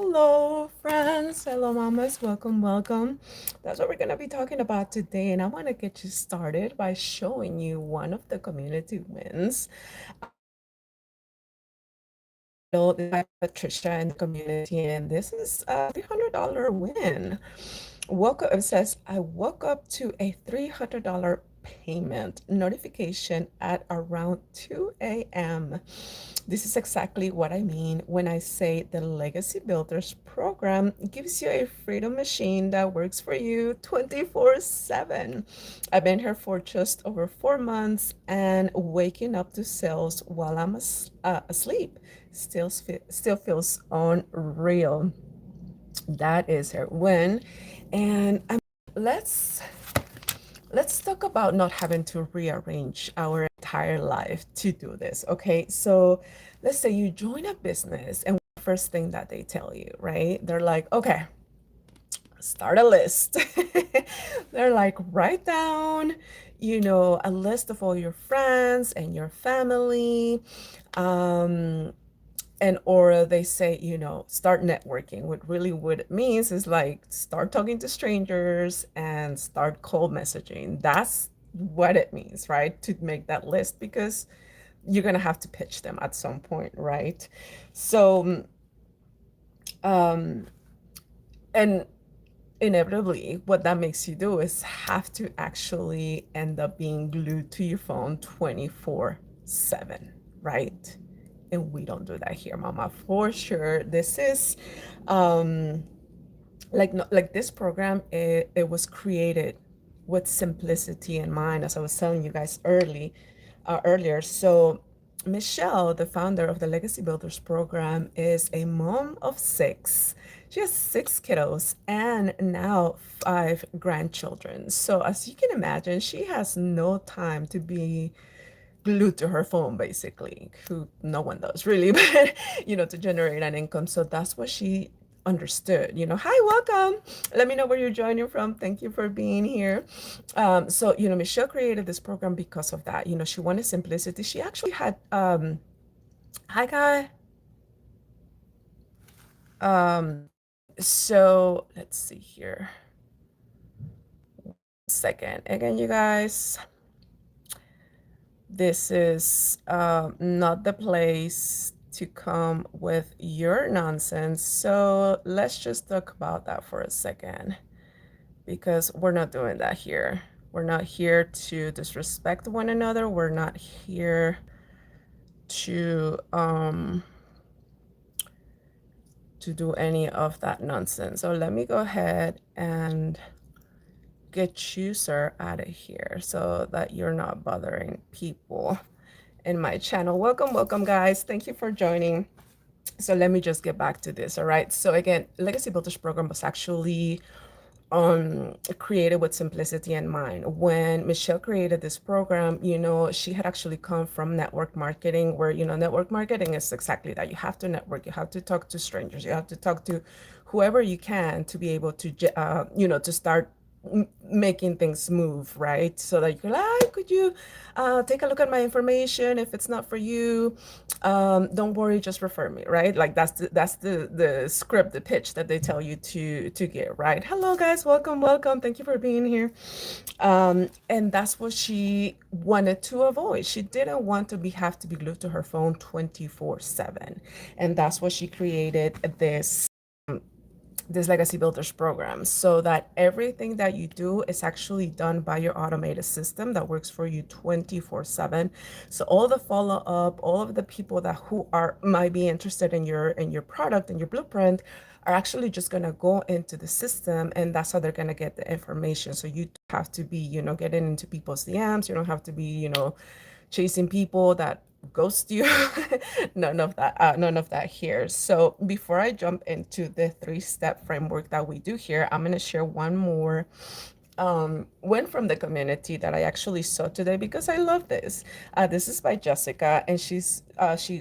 Hello, friends. Hello, mamas. Welcome, welcome. That's what we're going to be talking about today. And I want to get you started by showing you one of the community wins. This is by Patricia in the community, and this is a $300 win. Woke up, it says, I woke up to a $300 payment notification at around 2 a.m. This is exactly what I mean when I say the Legacy Builders program gives you a freedom machine that works for you 24/7. I've been here for just over 4 months, and waking up to sales while I'm asleep still feels unreal. That is her win. And let's let's talk about not having to rearrange our entire life to do this. Okay, so let's say you join a business, and the first thing that they tell you, right? They're like, okay, start a list. They're like, write down, a list of all your friends and your family. Um, and or they say, start networking. What it means is like start talking to strangers and start cold messaging. That's what it means, right? To make that list, because you're gonna have to pitch them at some point, right? So and inevitably what that makes you do is have to actually end up being glued to your phone 24/7, right? And we don't do that here, mama, for sure. This is like, no, like this program, it was created with simplicity in mind, as I was telling you guys earlier. So Michelle, the founder of the Legacy Builders program, is a mom of six. She has six kiddos and now five grandchildren. So as you can imagine, she has no time to be glued to her phone, basically. Who no one does really, but to generate an income. So that's what she understood. Hi, welcome. Let me know where you're joining from. Thank you for being here. So Michelle created this program because of that. She wanted simplicity. She actually had hi guy. So let's see here. 1 second. Again, you guys, this is not the place to come with your nonsense. So let's just talk about that for a second, because we're not doing that here. We're not here to disrespect one another. We're not here to do any of that nonsense. So let me go ahead and get you, sir, out of here so that you're not bothering people in my channel. Welcome, guys. Thank you for joining. So let me just get back to this. All right. So again, Legacy Builders program was actually created with simplicity in mind. When Michelle created this program, she had actually come from network marketing, where network marketing is exactly that. You have to network, you have to talk to strangers, you have to talk to whoever you can to be able to to start making things move, right? So that you can, could you take a look at my information? If it's not for you, don't worry, just refer me, right? Like that's the script, the pitch that they tell you to get, right? Hello guys, welcome, thank you for being here. And that's what she wanted to avoid. She didn't want to have to be glued to her phone 24/7, and that's what she created this Legacy Builders program, so that everything that you do is actually done by your automated system that works for you 24/7. So all the follow up, all of the people that who are might be interested in your product and your blueprint are actually just going to go into the system, and that's how they're going to get the information. So you have to be, getting into people's DMs. You don't have to be, chasing people that ghost you. None of that here. So before I jump into the 3-step framework that we do here, I'm going to share one more win from the community that I actually saw today, because I love this. This is by Jessica, and she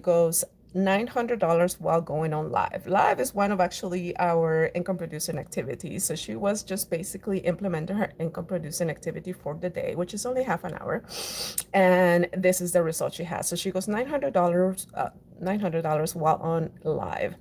goes $900 while going on live. Live is one of actually our income producing activities. So she was just basically implementing her income producing activity for the day, which is only half an hour. And this is the result she has. So she goes $900 while on live.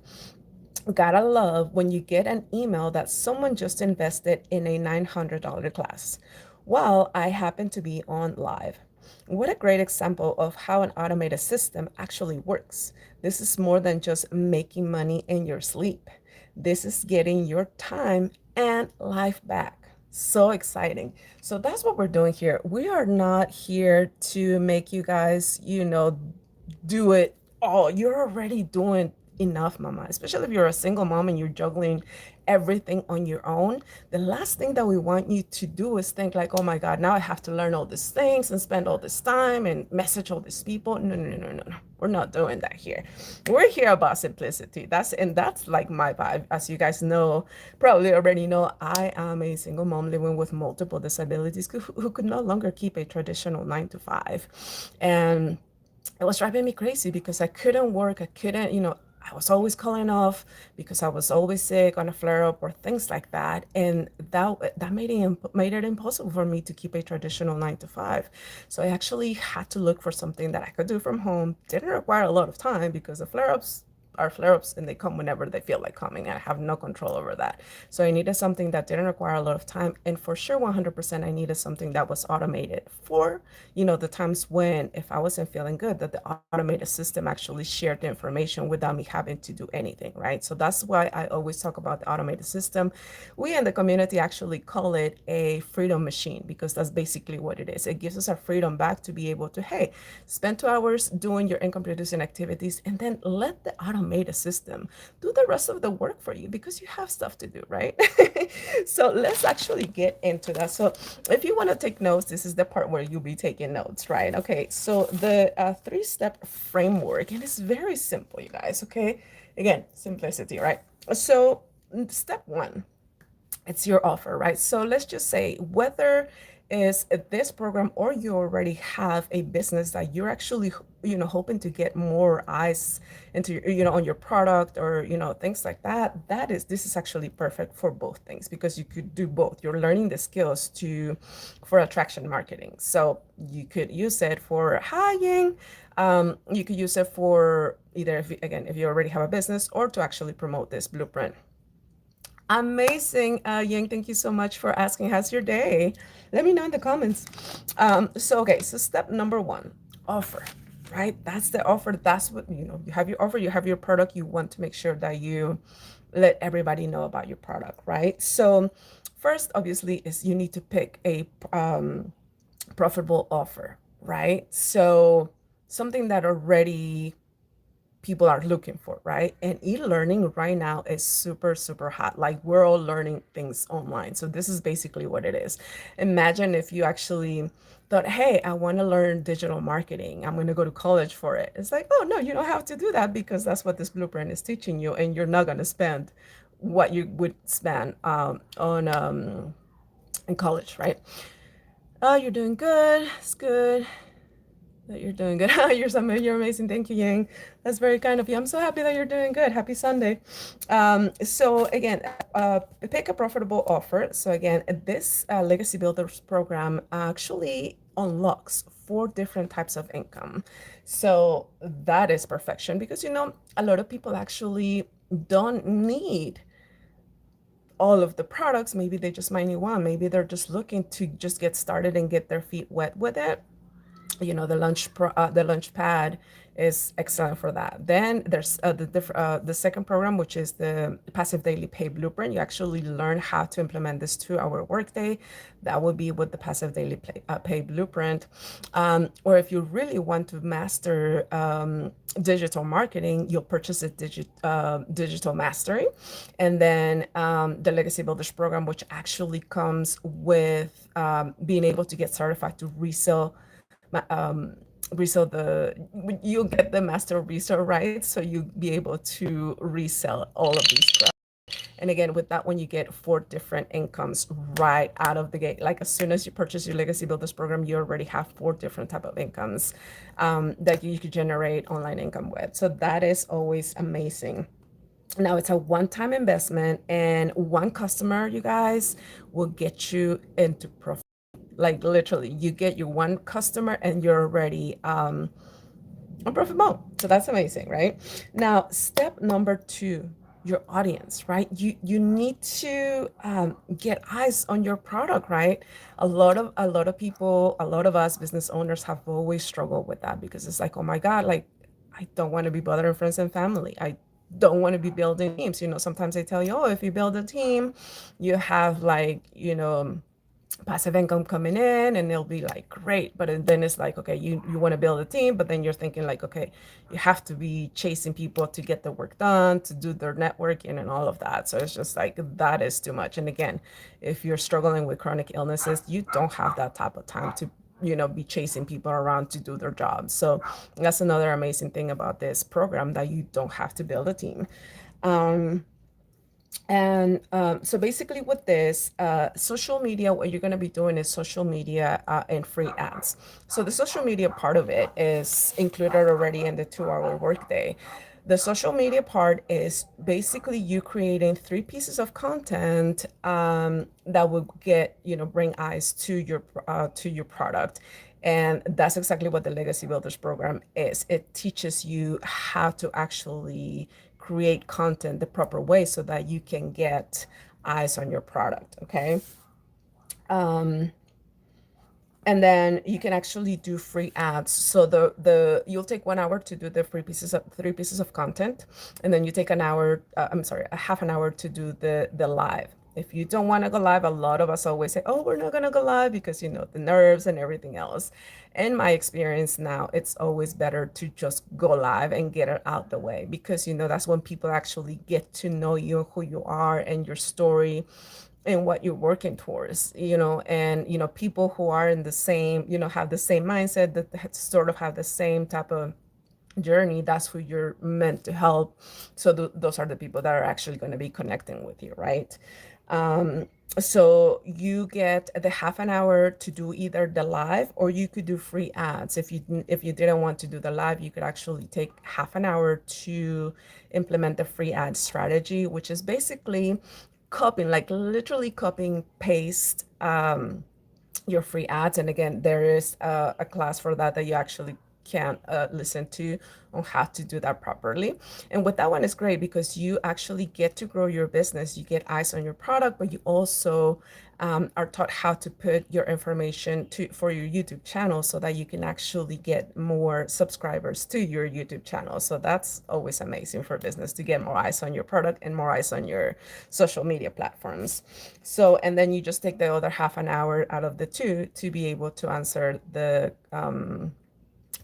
Gotta love when you get an email that someone just invested in a $900 class while I happen to be on live. What a great example of how an automated system actually works. This is more than just making money in your sleep. This is getting your time and life back. So exciting. So that's what we're doing here. We are not here to make you guys, do it all. You're already doing enough, mama, especially if you're a single mom and you're juggling everything on your own. The last thing that we want you to do is think like, oh my God, now I have to learn all these things and spend all this time and message all these people. No, no, no, no, no, no. We're not doing that here. We're here about simplicity. That's like my vibe. As you guys know, probably already know, I am a single mom living with multiple disabilities who could no longer keep a traditional 9 to 5. And it was driving me crazy because I couldn't work. I couldn't, I was always calling off because I was always sick on a flare up or things like that. And that made it impossible for me to keep a traditional 9 to 5. So I actually had to look for something that I could do from home. Didn't require a lot of time because the flare ups are flare ups and they come whenever they feel like coming. I have no control over that. So I needed something that didn't require a lot of time. And for sure, 100%, I needed something that was automated for, the times when if I wasn't feeling good, that the automated system actually shared the information without me having to do anything, right? So that's why I always talk about the automated system. We in the community actually call it a freedom machine because that's basically what it is. It gives us our freedom back to be able to, hey, spend 2 hours doing your income producing activities and then let the automated system do the rest of the work for you because you have stuff to do, right? So let's actually get into that. So if you want to take notes, this is the part where you'll be taking notes, right? Okay, so the 3-step framework, and it's very simple, you guys, okay? Again, simplicity, right? So step one, it's your offer, right? So let's just say whether is this program or you already have a business that you're actually, hoping to get more eyes into, on your product or, things like that. This is actually perfect for both things because you could do both. You're learning the skills for attraction marketing. So you could use it for hiring. You could use it for either, if you already have a business or to actually promote this blueprint. Amazing. Yang, thank you so much for asking. How's your day? Let me know in the comments. So step number one, offer, right? That's the offer. That's what, you have your offer, you have your product. You want to make sure that you let everybody know about your product, right? So first, obviously, is you need to pick a profitable offer, right? So something that already people are looking for, right? And e-learning right now is super, super hot. Like we're all learning things online. So this is basically what it is. Imagine if you actually thought, hey, I want to learn digital marketing. I'm going to go to college for it. It's like, oh, no, you don't have to do that because that's what this blueprint is teaching you. And you're not going to spend what you would spend in college, right? Oh, you're doing good. It's good that you're doing good. You're amazing. Thank you, Yang. That's very kind of you. I'm so happy that you're doing good. Happy Sunday. So again, pick a profitable offer. So again, this Legacy Builders program actually unlocks 4 different types of income. So that is perfection because, a lot of people actually don't need all of the products. Maybe they just might need one. Maybe they're just looking to just get started and get their feet wet with it. The launch pad is excellent for that. Then there's the second program, which is the passive daily pay blueprint. You actually learn how to implement this 2-hour workday. That would be with the passive daily pay blueprint. Or if you really want to master digital marketing, you'll purchase a digital mastery, and then the Legacy Builders program, which actually comes with being able to get certified to resell you'll get the master resale rights, so you'll be able to resell all of these products. And again, with that one, you get 4 different incomes right out of the gate. Like as soon as you purchase your Legacy Builders program, you already have 4 different type of incomes that you could generate online income with. So that is always amazing. Now it's a one-time investment, and one customer, you guys, will get you into profit. Like literally, you get your one customer and you're already on profit mode. So that's amazing, right? Now, step number 2, your audience, right? You need to get eyes on your product, right? A lot of people, a lot of us business owners have always struggled with that because it's like, oh my God, like I don't want to be bothering friends and family. I don't want to be building teams. Sometimes they tell you, oh, if you build a team, you have like, passive income coming in and it'll be like great, but then it's like, okay, you want to build a team, but then you're thinking like, okay, you have to be chasing people to get the work done, to do their networking and all of that. So it's just like that is too much. And again, if you're struggling with chronic illnesses, you don't have that type of time to be chasing people around to do their jobs. So that's another amazing thing about this program, that you don't have to build a team. And so basically with this, social media, what you're going to be doing is social media and free ads. So the social media part of it is included already in the 2-hour workday. The social media part is basically you creating 3 pieces of content that will bring eyes to your product. And that's exactly what the Legacy Builders program is. It teaches you how to actually create content the proper way so that you can get eyes on your product. Okay. And then you can actually do free ads. So the you'll take 1 hour to do the 3 pieces of content, and then you take an hour. I'm sorry, a half an hour to do the live. If you don't want to go live, a lot of us always say, "Oh, we're not gonna go live because the nerves and everything else." In my experience now, it's always better to just go live and get it out the way, because that's when people actually get to know you, who you are, and your story and what you're working towards, and people who are in the same, have the same mindset, that sort of have the same type of journey. That's who you're meant to help. So those are the people that are actually going to be connecting with you, right? So you get the half an hour to do either the live, or you could do free ads. If you didn't want to do the live, you could actually take half an hour to implement the free ad strategy, which is basically copying, like literally copying paste your free ads. And again, there is a class for that you actually can listen to on how to do that properly. And with that one, is great because you actually get to grow your business. You get eyes on your product, but you also are taught how to put your information for your YouTube channel so that you can actually get more subscribers to your YouTube channel. So that's always amazing for business, to get more eyes on your product and more eyes on your social media platforms. So, and then you just take the other half an hour out of the two to be able to answer the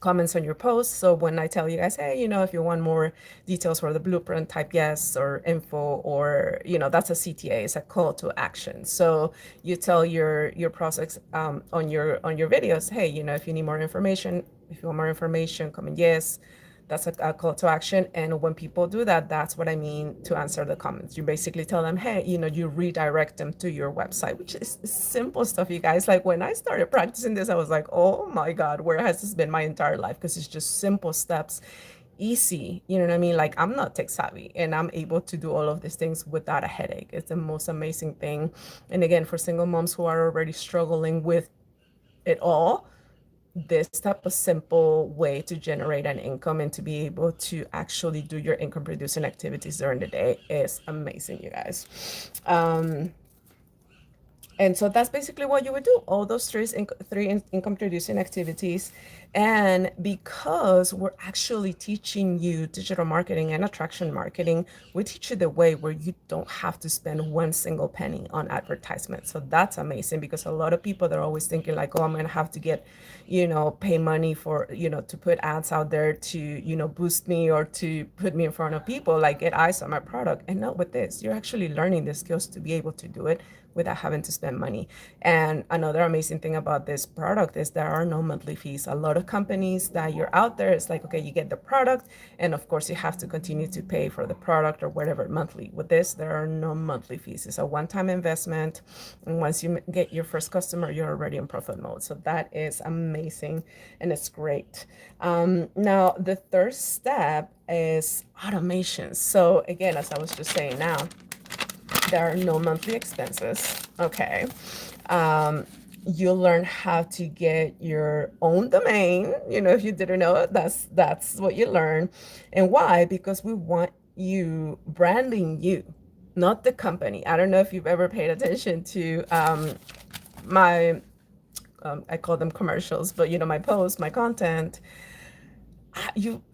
comments on your posts. So when I tell you guys, hey, if you want more details for the blueprint, type yes, or info, or that's a CTA, it's a call to action. So you tell your prospects on your videos, hey, if you need more information, if you want more information, comment yes. That's a call to action. And when people do that, that's what I mean to answer the comments. You basically tell them, hey, you redirect them to your website, which is simple stuff, you guys. Like when I started practicing this, I was like, oh my God, where has this been my entire life? Because it's just simple steps, easy. You know what I mean? Like I'm not tech savvy and I'm able to do all of these things without a headache. It's the most amazing thing. And again, for single moms who are already struggling with it all, this type of simple way to generate an income and to be able to actually do your income producing activities during the day is amazing, you guys. And so that's basically what you would do, all those three income producing activities. And because we're actually teaching you digital marketing and attraction marketing, we teach you the way where you don't have to spend one single penny on advertisement. So that's amazing, because a lot of people, they're always thinking like, oh, I'm going to have to get, pay money for, to put ads out there to, boost me or to put me in front of people, like get eyes on my product. And not with this, you're actually learning the skills to be able to do it without having to spend money. And another amazing thing about this product is there are no monthly fees. A lot of companies that you're out there, it's like, okay, you get the product, and of course you have to continue to pay for the product or whatever monthly. With this, there are no monthly fees. It's a one-time investment. And once you get your first customer, you're already in profit mode. So that is amazing and it's great. Now, the third step is automation. So again, as I was just saying now, there are no monthly expenses. Okay. You'll learn how to get your own domain. If you didn't know it, that's what you learn. And why? Because we want you branding you, not the company. I don't know if you've ever paid attention to my I call them commercials, but my posts, my content.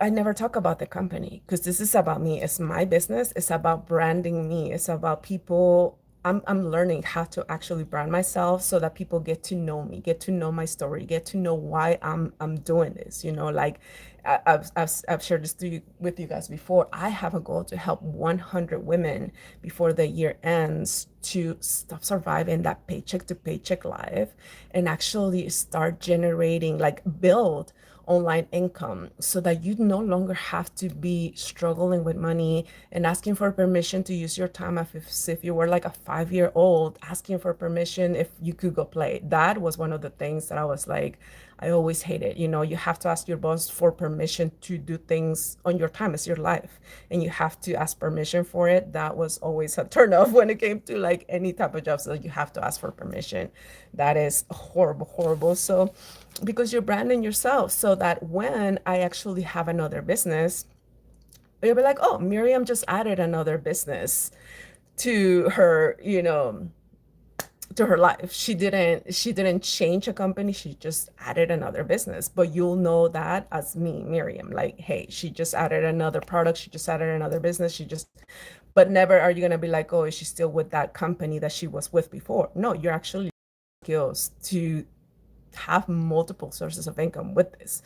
I never talk about the company because this is about me. It's my business. It's about branding me. It's about people. I'm learning how to actually brand myself so that people get to know me, get to know my story, get to know why I'm doing this. Like I've shared this with you guys before. I have a goal to help 100 women before the year ends to stop surviving that paycheck to paycheck life and actually start generating, like, build online income so that you no longer have to be struggling with money and asking for permission to use your time if you were like a 5-year old asking for permission if you could go play. That was one of the things that I was like, I always hated. You have to ask your boss for permission to do things on your time. It's your life and you have to ask permission for it. That was always a turn off when it came to like any type of job, so you have to ask for permission. That is horrible, horrible. So because you're branding yourself so that when I actually have another business, you'll be like, oh, Miriam just added another business to her, to her life. She didn't change a company, she just added another business. But you'll know that as me, Miriam, like, hey, she just added another product, she just added another business, she just, but never are you going to be like, oh, is she still with that company that she was with before? No, you're actually skills to have multiple sources of income with this.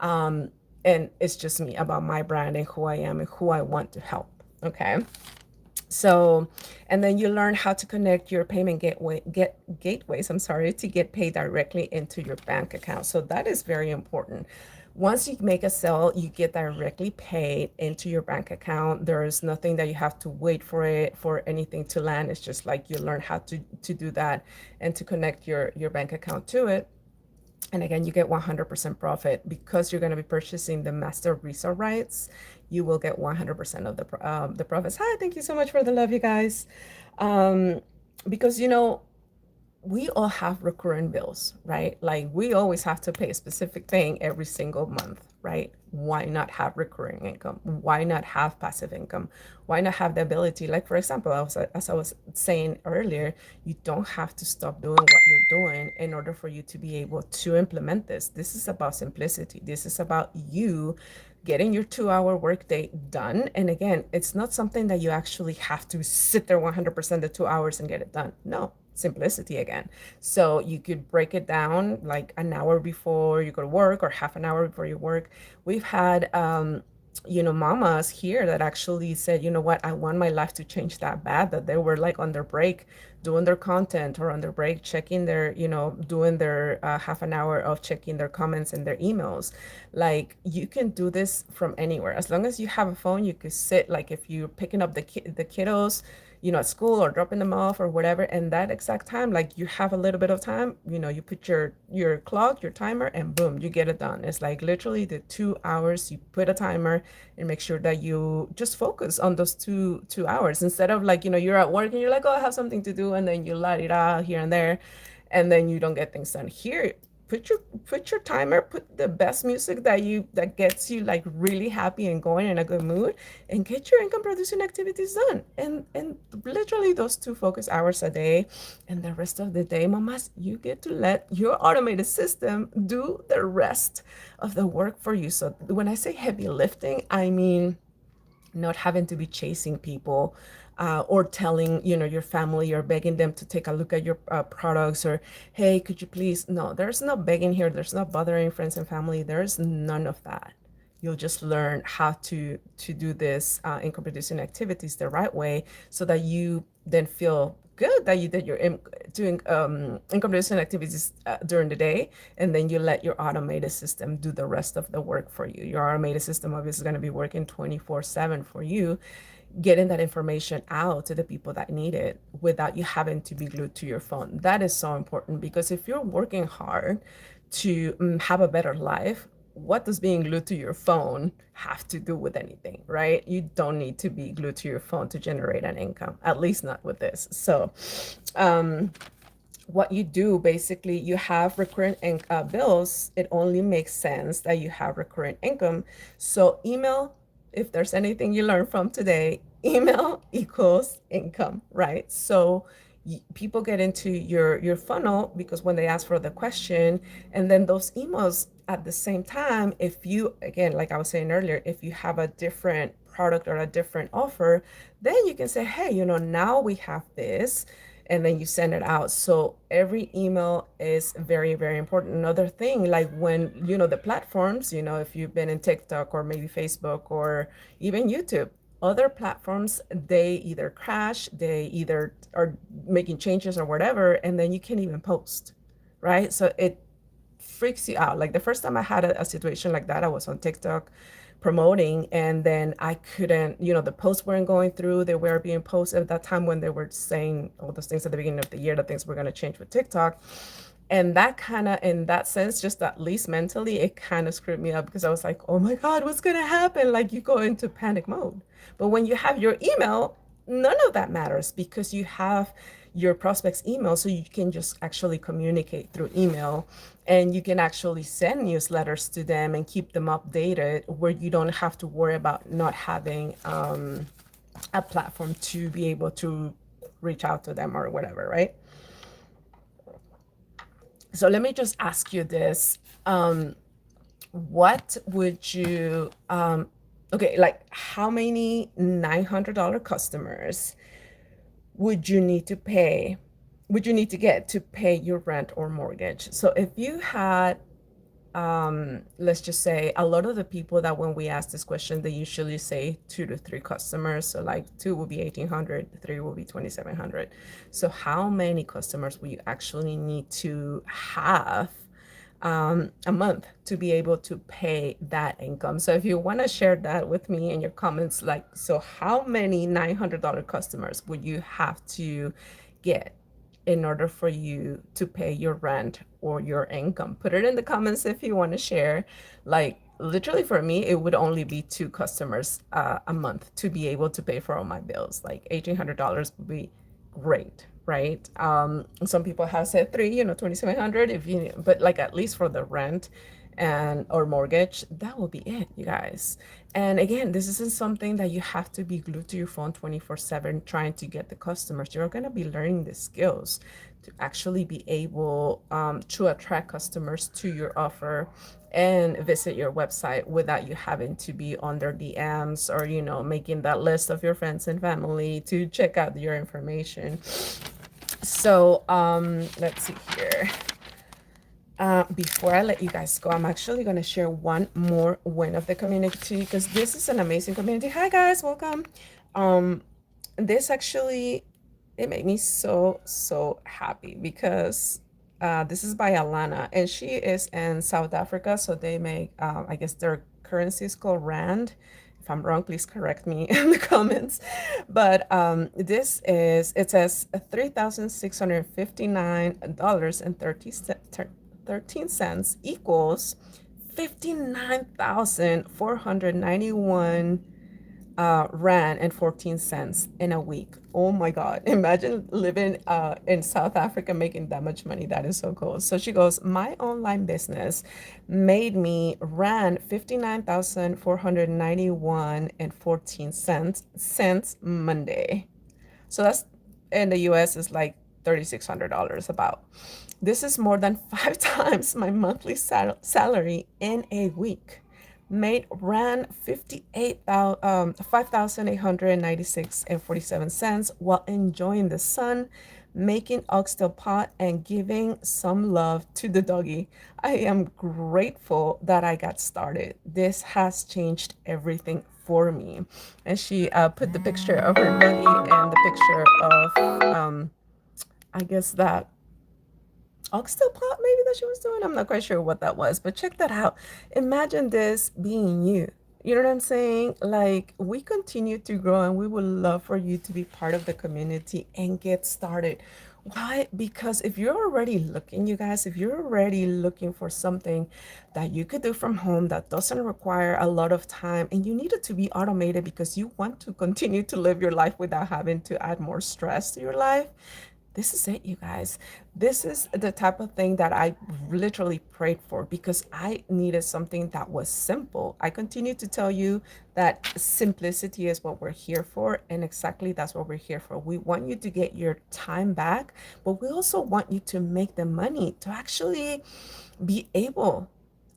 Um, and it's just me about my brand and who I am and who I want to help. Okay. So, and then you learn how to connect your payment gateways, I'm sorry, to get paid directly into your bank account. So that is very important. Once you make a sale, you get directly paid into your bank account. There is nothing that you have to wait for anything to land. It's just like you learn how to do that and to connect your bank account to it. And again, you get 100% profit because you're going to be purchasing the master resale rights. You will get 100% of the profits. Hi, thank you so much for the love, you guys. Um, because we all have recurring bills, right? Like we always have to pay a specific thing every single month, right? Why not have recurring income? Why not have passive income? Why not have the ability, like for example, as I was saying earlier, you don't have to stop doing what you're doing in order for you to be able to implement this. This is about simplicity. This is about you getting your 2-hour workday done. And again, it's not something that you actually have to sit there 100% the 2 hours and get it done. No, simplicity again. So you could break it down like an hour before you go to work or half an hour before you work. We've had mamas here that actually said, you know what, I want my life to change that bad, that they were like on their break doing their content or on their break checking their, doing their half an hour of checking their comments and their emails. Like you can do this from anywhere. As long as you have a phone, you could sit, like if you're picking up the kiddos, at school or dropping them off or whatever, and that exact time, like you have a little bit of time, you put your clock, your timer, and boom, you get it done. It's like literally the 2 hours. You put a timer and make sure that you just focus on those two hours instead of like, you're at work and you're like, oh, I have something to do, and then you let it out here and there, and then you don't get things done. Here, put your timer, put the best music that gets you like really happy and going in a good mood, and get your income producing activities done. And literally those 2 focus hours a day, and the rest of the day, mamas, you get to let your automated system do the rest of the work for you. So when I say heavy lifting, I mean not having to be chasing people, or telling your family or begging them to take a look at your products, or hey, could you please. No, there's no begging here, there's no bothering friends and family, there's none of that. You'll just learn how to do this income producing activities the right way, so that you then feel good that you did your doing income producing activities during the day, and then you let your automated system do the rest of the work for you. Your automated system obviously is going to be working 24/7 for you, getting that information out to the people that need it without you having to be glued to your phone. That is so important, because if you're working hard to have a better life, what does being glued to your phone have to do with anything, right? You don't need to be glued to your phone to generate an income, at least not with this. So, what you do, basically, you have recurrent bills. It only makes sense that you have recurrent income. So email if there's anything you learn from today, email equals income, right? So people get into your funnel because when they ask for the question, and then those emails at the same time, if you, again, like I was saying earlier, if you have a different product or a different offer, then you can say, hey, now we have this, and then you send it out. So every email is very, very important. Another thing, like when, the platforms, if you've been in TikTok or maybe Facebook or even YouTube, other platforms, they either crash, they either are making changes or whatever, and then you can't even post, right? So it freaks you out. Like the first time I had a situation like that, I was on TikTok promoting, and then I couldn't, the posts weren't going through. They were being posted at that time when they were saying all those things at the beginning of the year, that things were going to change with TikTok. And that kind of, in that sense, just at least mentally, it kind of screwed me up because I was like, oh my God, what's going to happen? Like you go into panic mode. But when you have your email, none of that matters because you have your prospect's email, so you can just actually communicate through email, and you can actually send newsletters to them and keep them updated, where you don't have to worry about not having a platform to be able to reach out to them or whatever, right? So let me just ask you this. What would you, okay, like how many $900 customers would you need to pay, would you need to get to pay your rent or mortgage? So if you had, let's just say a lot of the people that when we ask this question, they usually say 2 to 3 customers. So like two will be 1,800, three will be 2,700. So how many customers will you actually need to have a month to be able to pay that income? So if you want to share that with me in your comments, like, so how many $900 customers would you have to get in order for you to pay your rent or your income? Put it in the comments if you want to share. Like literally for me, it would only be 2 customers a month to be able to pay for all my bills. Like $1,800 would be great, right? Some people have said three, 2,700 if you, but like at least for the rent and or mortgage, that will be it, you guys. And again, this isn't something that you have to be glued to your phone 24/7 trying to get the customers. You're going to be learning the skills to actually be able to attract customers to your offer and visit your website without you having to be on their DMs or, making that list of your friends and family to check out your information. So let's see here. Before I let you guys go, I'm actually going to share one more win of the community because this is an amazing community. Hi guys, welcome. This actually, it made me so, so happy because this is by Alana, and she is in South Africa. So they make, I guess their currency is called Rand. If I'm wrong, please correct me in the comments. But this is, it says $3,659.13 equals 59,491 rand and 14 cents in a week. Oh my God. Imagine living in South Africa making that much money. That is so cool. So she goes, my online business made me rand 59,491 and 14 cents since Monday. So that's in the US is like $3,600 about. This is more than 5 times my monthly salary in a week. Made rand 5,896 and 47 cents while enjoying the sun, making oxtail pot and giving some love to the doggy. I am grateful that I got started. This has changed everything for me. And she put the picture of her doggy and the picture of I guess that oxtail pot maybe that she was doing. I'm not quite sure what that was, but check that out. Imagine this being you. You know what I'm saying? Like, we continue to grow and we would love for you to be part of the community and get started. Why? Because if you're already looking, you guys, if you're already looking for something that you could do from home that doesn't require a lot of time and you need it to be automated because you want to continue to live your life without having to add more stress to your life, this is it, you guys. This is the type of thing that I literally prayed for because I needed something that was simple. I continue to tell you that simplicity is what we're here for, and exactly that's what we're here for. We want you to get your time back, but we also want you to make the money to actually be able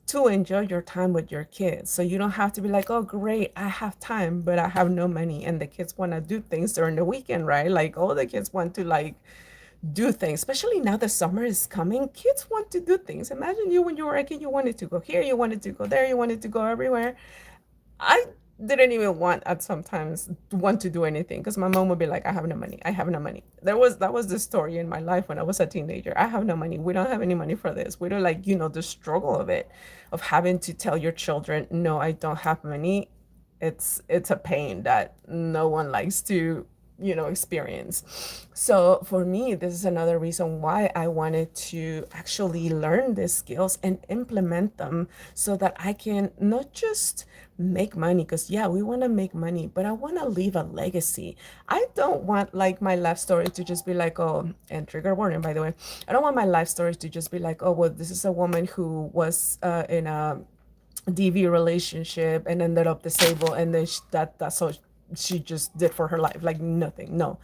to enjoy your time with your kids. So you don't have to be like, oh, great, I have time, but I have no money. And the kids want to do things during the weekend, right? Like all the kids want to like do things, especially now the summer is coming. Kids want to do things. Imagine you when you were a kid, you wanted to go here, you wanted to go there, you wanted to go everywhere. I didn't even want at sometimes want to do anything because my mom would be like, I have no money. I have no money. That was the story in my life when I was a teenager. I have no money. We don't have any money for this. We don't like, the struggle of it, of having to tell your children, no, I don't have money. It's a pain that no one likes to experience. So for me, this is another reason why I wanted to actually learn these skills and implement them so that I can not just make money, because yeah, we want to make money, but I want to leave a legacy. I don't want like my life story to just be like, oh, and trigger warning, by the way, I don't want my life story to just be like, oh, well, this is a woman who was in a DV relationship and ended up disabled, and then that's all she just did for her life, like nothing. No,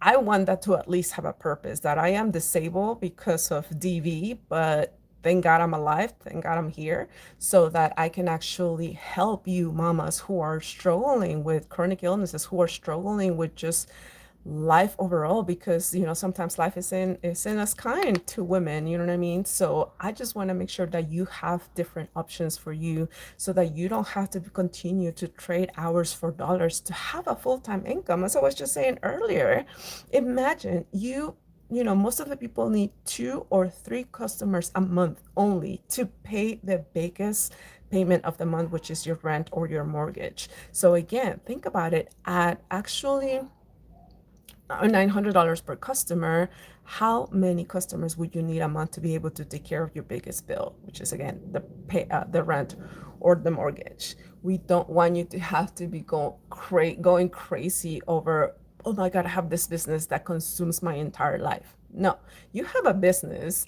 I want that to at least have a purpose, that I am disabled because of DV, but thank God I'm alive, thank God I'm here, so that I can actually help you mamas who are struggling with chronic illnesses, who are struggling with just life overall, because sometimes life isn't as kind to women, you know what I mean? So I just want to make sure that you have different options for you, so that you don't have to continue to trade hours for dollars to have a full-time income. As I was just saying earlier, imagine most of the people need 2 or 3 customers a month only to pay the biggest payment of the month, which is your rent or your mortgage. So again, think about it, at actually $900 per customer. How many customers would you need a month to be able to take care of your biggest bill, which is again the rent or the mortgage? We don't want you to have to be going crazy over, oh my God, I have this business that consumes my entire life. No, you have a business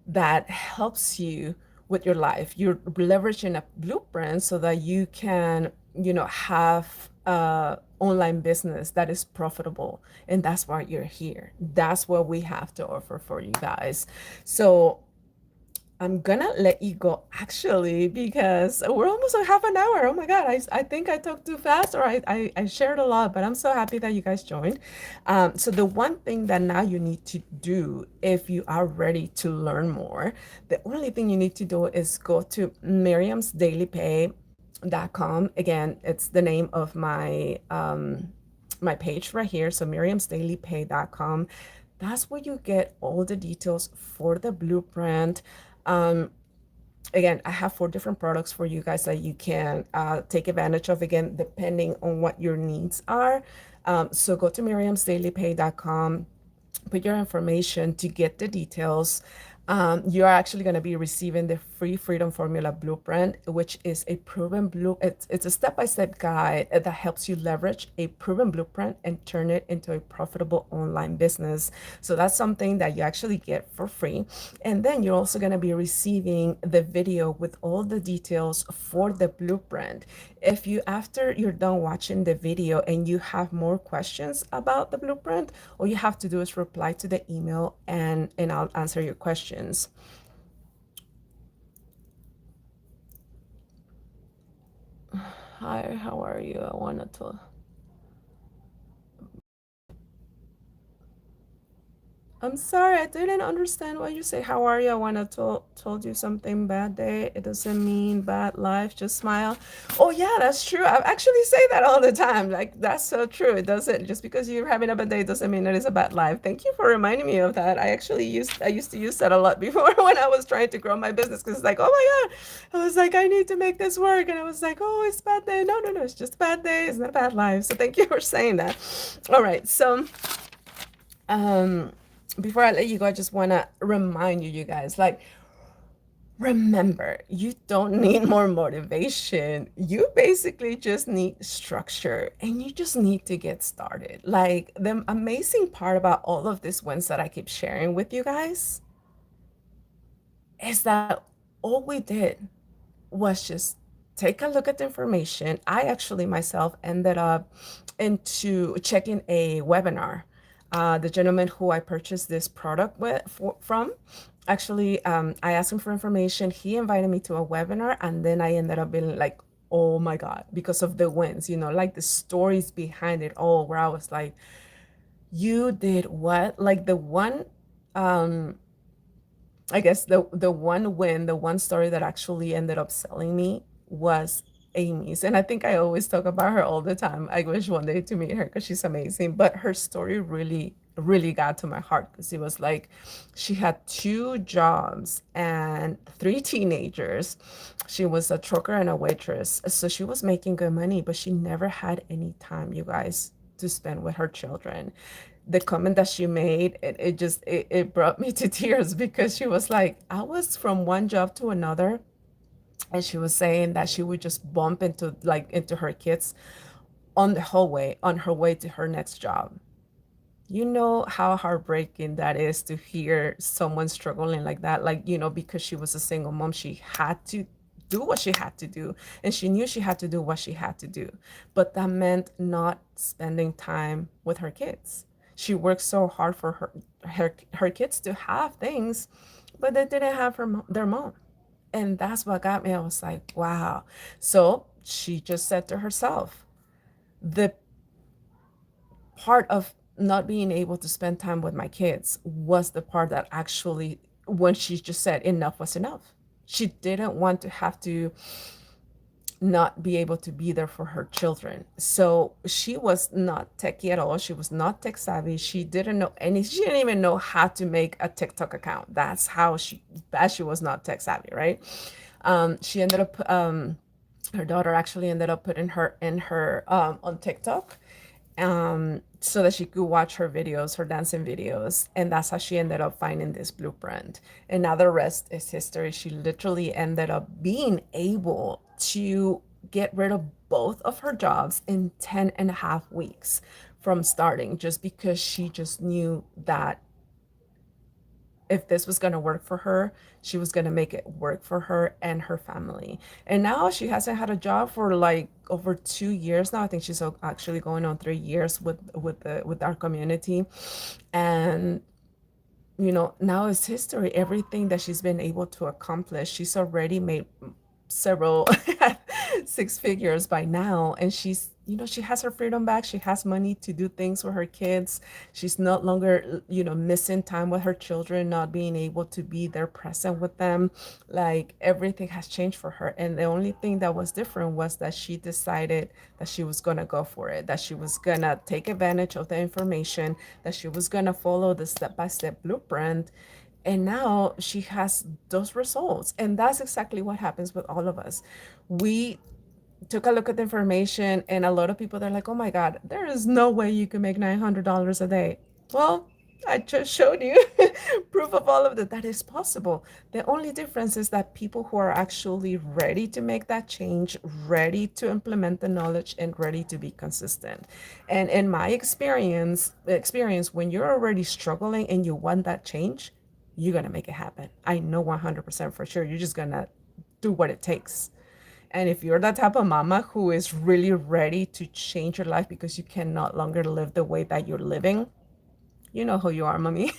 that helps you with your life. You're leveraging a blueprint so that you can, have a online business that is profitable. And that's why you're here. That's what we have to offer for you guys. So I'm gonna let you go actually, because we're almost at half an hour. Oh my God, I think I talked too fast, or I shared a lot, but I'm so happy that you guys joined. So the one thing that now you need to do, if you are ready to learn more, the only thing you need to do is go to miriamsdailypay.com. Again, it's the name of my page right here. So miriamsdailypay.com. That's where you get all the details for the blueprint. Um, Again, I have 4 different products for you guys that you can take advantage of, again, depending on what your needs are. So go to miriamsdailypay.com, put your information to get the details. You are actually going to be receiving the free Freedom Formula Blueprint, which is a proven it's a step-by-step guide that helps you leverage a proven blueprint and turn it into a profitable online business. So that's something that you actually get for free. And then you're also going to be receiving the video with all the details for the blueprint. If you, after you're done watching the video and you have more questions about the blueprint, all you have to do is reply to the email, and I'll answer your questions. Hi, how are you? I wanted to. I'm sorry, I didn't understand what you say. How are you? I wanna told you something bad day. It doesn't mean bad life. Just smile. Oh yeah, that's true. I actually say that all the time. Like that's so true. It doesn't, just because you're having a bad day doesn't mean it is a bad life. Thank you for reminding me of that. I used to use that a lot before when I was trying to grow my business, because it's like, oh my God, I was like, I need to make this work, and I was like, oh, it's a bad day. No, no, no, it's just a bad day. It's not a bad life. So thank you for saying that. All right, so um before I let you go, I just want to remind you, you guys, like, Remember, you don't need more motivation. You basically just need structure and you just need to get started. Like the amazing part about all of these wins that I keep sharing with you guys is that all we did was just take a look at the information. I actually myself ended up into checking a webinar. The gentleman who I purchased this product from, actually, I asked him for information. He invited me to a webinar, and then I ended up being like, oh my God, because of the wins, like the stories behind it all, where I was like, you did what? Like the one, um, I guess the one win, the one story that actually ended up selling me was Amy's. And I think I always talk about her all the time. I wish one day to meet her because she's amazing. But her story really, really got to my heart because it was like she had two jobs and three teenagers. She was a trucker and a waitress. So she was making good money, but she never had any time, you guys, to spend with her children. The comment that she made, it brought me to tears because she was like, I was from one job to another, and she was saying that she would just bump into her kids on the hallway on her way to her next job. You know how heartbreaking that is to hear someone struggling like that. Like, because she was a single mom, she had to do what she had to do. And she knew she had to do what she had to do. But that meant not spending time with her kids. She worked so hard for her kids to have things, but they didn't have their mom. And that's what got me. I was like, wow. So she just said to herself, the part of not being able to spend time with my kids was the part that actually, when she just said enough was enough. She didn't want to have to not be able to be there for her children. So she was not techie at all. She was not tech savvy. She didn't know any, she didn't even know how to make a TikTok account. That's how she was not tech savvy, right? She ended up, her daughter actually ended up putting her in her on TikTok, so that she could watch her videos, her dancing videos. And that's how she ended up finding this blueprint. And now the rest is history. She literally ended up being able to get rid of both of her jobs in 10 and a half weeks from starting, just because she just knew that if this was going to work for her, she was going to make it work for her and her family. And now she hasn't had a job for like over 2 years now. I think she's actually going on 3 years with our community. And now it's history. Everything that she's been able to accomplish, she's already made several six figures by now. And she has her freedom back. She has money to do things with her kids. She's no longer, missing time with her children, not being able to be there present with them. Like everything has changed for her. And the only thing that was different was that she decided that she was going to go for it, that she was going to take advantage of the information, that she was going to follow the step-by-step blueprint. And now she has those results. And that's exactly what happens with all of us. We took a look at the information, and a lot of people, they're like, oh my God, there is no way you can make $900 a day. Well, I just showed you proof of all of that. That is possible. The only difference is that people who are actually ready to make that change, ready to implement the knowledge, and ready to be consistent. And in my experience, when you're already struggling and you want that change, you're gonna make it happen. I know 100% for sure. You're just gonna do what it takes. And if you're that type of mama who is really ready to change your life because you can no longer live the way that you're living, you know who you are, mommy.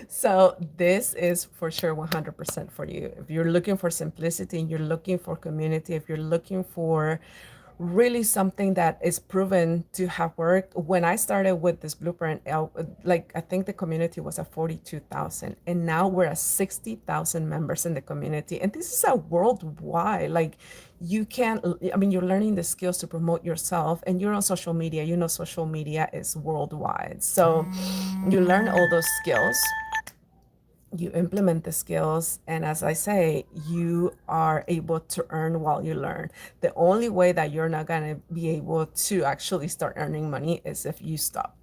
So this is for sure 100% for you. If you're looking for simplicity and you're looking for community, if you're looking for really something that is proven to have worked. When I started with this blueprint, like I think the community was at 42,000, and now we're at 60,000 members in the community. And this is a worldwide, like you can, I mean, you're learning the skills to promote yourself, and you're on social media. Social media is worldwide. So you learn all those skills, you implement the skills, and as I say, you are able to earn while you learn. The only way that you're not going to be able to actually start earning money is if you stop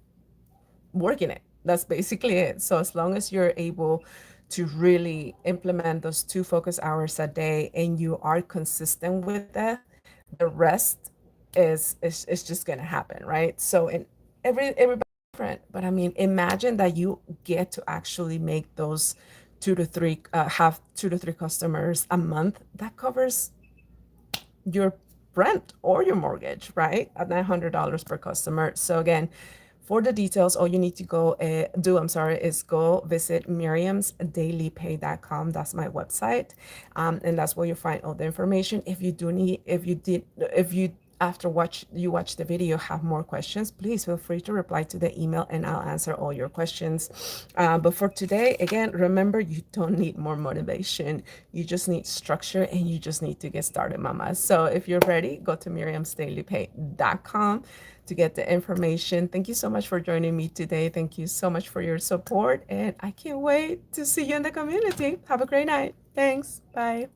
working it. That's basically it. So as long as you're able to really implement those 2 focus hours a day and you are consistent with that, the rest is just gonna happen, right? So in everybody's different, but I mean, imagine that you get to actually make those have 2 to 3 customers a month. That covers your rent or your mortgage, right? At $900 per customer. So again, for the details, all you need to is go visit miriamsdailypay.com. That's my website. And that's where you find all the information. If you after you watch the video have more questions, please feel free to reply to the email and I'll answer all your questions. But for today, again, remember, you don't need more motivation. You just need structure and you just need to get started, mama. So if you're ready, go to miriamsdailypay.com to get the information. Thank you so much for joining me today. Thank you so much for your support. And I can't wait to see you in the community. Have a great night. Thanks. Bye.